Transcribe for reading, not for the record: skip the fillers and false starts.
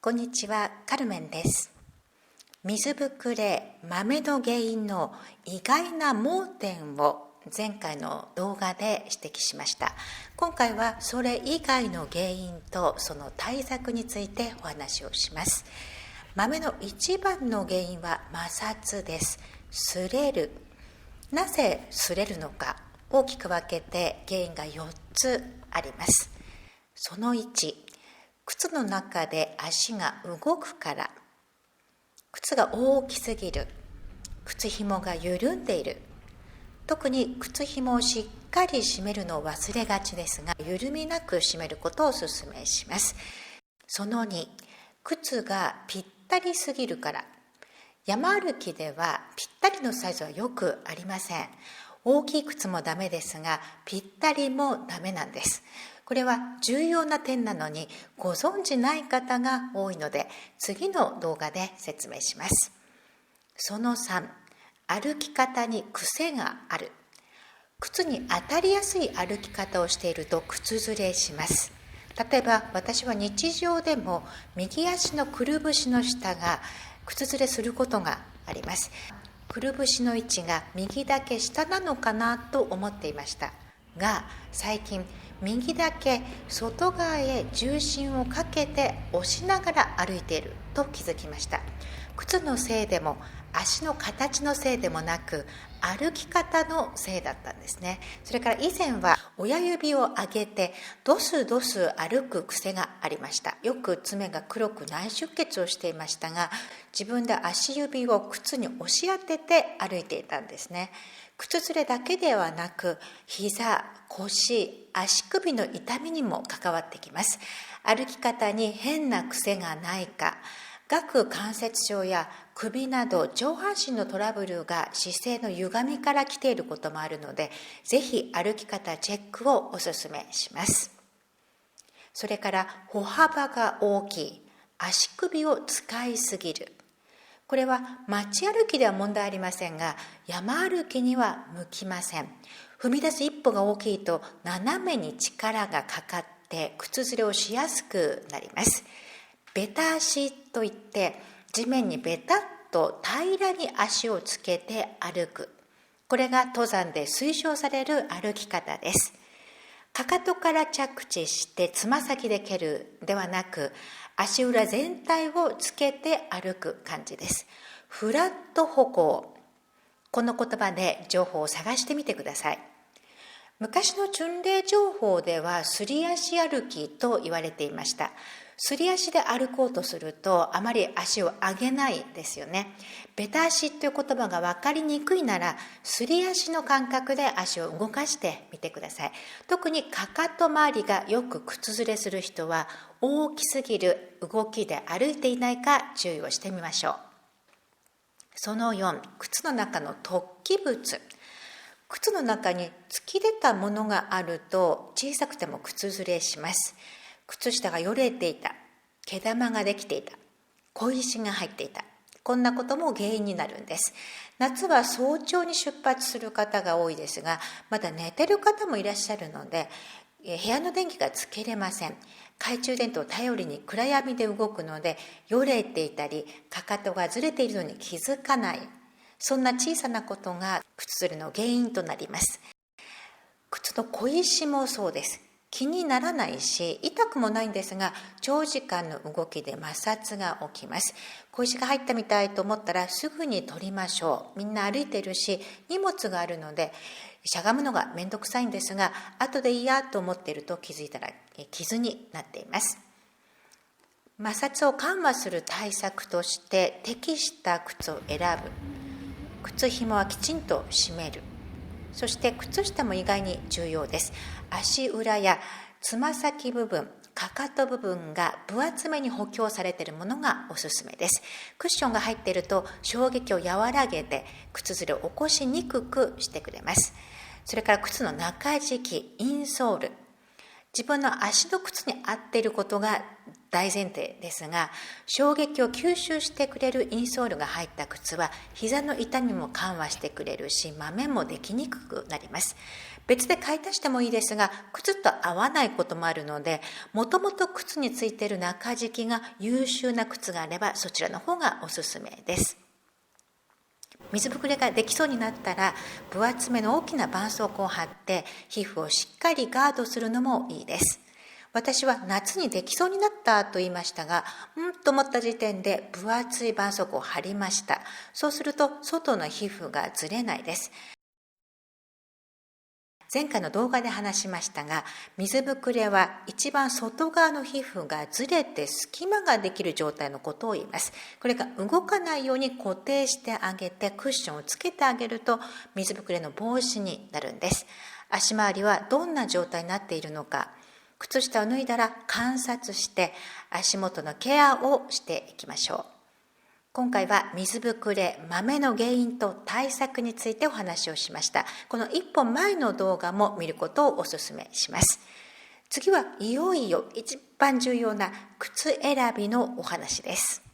こんにちは、カルメンです。水ぶくれ、豆の原因の意外な盲点を前回の動画で指摘しました。今回はそれ以外の原因とその対策についてお話をします。豆の一番の原因は摩擦です。擦れる。なぜ擦れるのか、大きく分けて原因が4つあります。その1、靴の中で足が動くから。靴が大きすぎる。靴紐が緩んでいる。特に靴紐をしっかり締めるのを忘れがちですが、緩みなく締めることをお勧めします。その2、靴がぴったりすぎるから。山歩きではぴったりのサイズはよくありません。大きい靴もダメですが、ぴったりもダメなんです。これは重要な点なのにご存じない方が多いので、次の動画で説明します。その3、歩き方に癖がある。靴に当たりやすい歩き方をしていると靴ずれします。例えば私は日常でも右足のくるぶしの下が靴ずれすることがあります。くるぶしの位置が右だけ下なのかなと思っていましたが、最近右だけ外側へ重心をかけて押しながら歩いていると気づきました。靴のせいでも足の形のせいでもなく、歩き方のせいだったんですね。それから以前は親指を上げてドスドス歩く癖がありました。よく爪が黒く内出血をしていましたが、自分で足指を靴に押し当てて歩いていたんですね。靴ずれだけではなく、膝、腰、足首の痛みにも関わってきます。歩き方に変な癖がないか、顎関節症や首など上半身のトラブルが姿勢の歪みから来ていることもあるので、ぜひ歩き方チェックをお勧めします。それから歩幅が大きい、足首を使いすぎる。これは街歩きでは問題ありませんが、山歩きには向きません。踏み出す一歩が大きいと斜めに力がかかって靴ずれをしやすくなります。ベタ足といって地面にベタッと平らに足をつけて歩く。これが登山で推奨される歩き方です。かかとから着地してつま先で蹴るではなく、足裏全体をつけて歩く感じです。フラット歩行。この言葉で情報を探してみてください。昔の巡礼情報ではすり足歩きと言われていました。すり足で歩こうとするとあまり足を上げないですよね。ベタ足という言葉が分かりにくいなら、すり足の感覚で足を動かしてみてください。特にかかと周りがよく靴ずれする人は、大きすぎる動きで歩いていないか注意をしてみましょう。その4、靴の中の突起物。靴の中に突き出たものがあると小さくても靴ずれします。靴下がよれていた、毛玉ができていた、小石が入っていた、こんなことも原因になるんです。夏は早朝に出発する方が多いですが、まだ寝てる方もいらっしゃるので、部屋の電気がつけれません。懐中電灯を頼りに暗闇で動くので、よれていたりかかとがずれているのに気づかない、そんな小さなことが靴ずれの原因となります。靴の小石もそうです。気にならないし痛くもないんですが、長時間の動きで摩擦が起きます。小石が入ったみたいと思ったらすぐに取りましょう。みんな歩いてるし荷物があるのでしゃがむのがめんどくさいんですが、後でいいやと思っていると気づいたら傷になっています。摩擦を緩和する対策として適した靴を選ぶ。靴紐はきちんと締める。そして靴下も意外に重要です。足裏やつま先部分、かかと部分が分厚めに補強されているものがおすすめです。クッションが入っていると衝撃を和らげて靴ずれを起こしにくくしてくれます。それから靴の中敷き、インソール。自分の足の靴に合っていることが大前提ですが、衝撃を吸収してくれるインソールが入った靴は膝の痛みも緩和してくれるし、マメもできにくくなります。別で買い足してもいいですが、靴と合わないこともあるので、もともと靴についている中敷きが優秀な靴があれば、そちらの方がおすすめです。水ぶくれができそうになったら、分厚めの大きな絆創膏を貼って皮膚をしっかりガードするのもいいです。私は夏にできそうになったと言いましたが、と思った時点で分厚い絆創膏を貼りました。そうすると外の皮膚がずれないです。前回の動画で話しましたが、水ぶくれは一番外側の皮膚がずれて隙間ができる状態のことを言います。これが動かないように固定してあげてクッションをつけてあげると、水ぶくれの防止になるんです。足回りはどんな状態になっているのか、靴下を脱いだら観察して足元のケアをしていきましょう。今回は水ぶくれ、マメの原因と対策についてお話をしました。この一本前の動画も見ることをお勧めします。次はいよいよ一番重要な靴選びのお話です。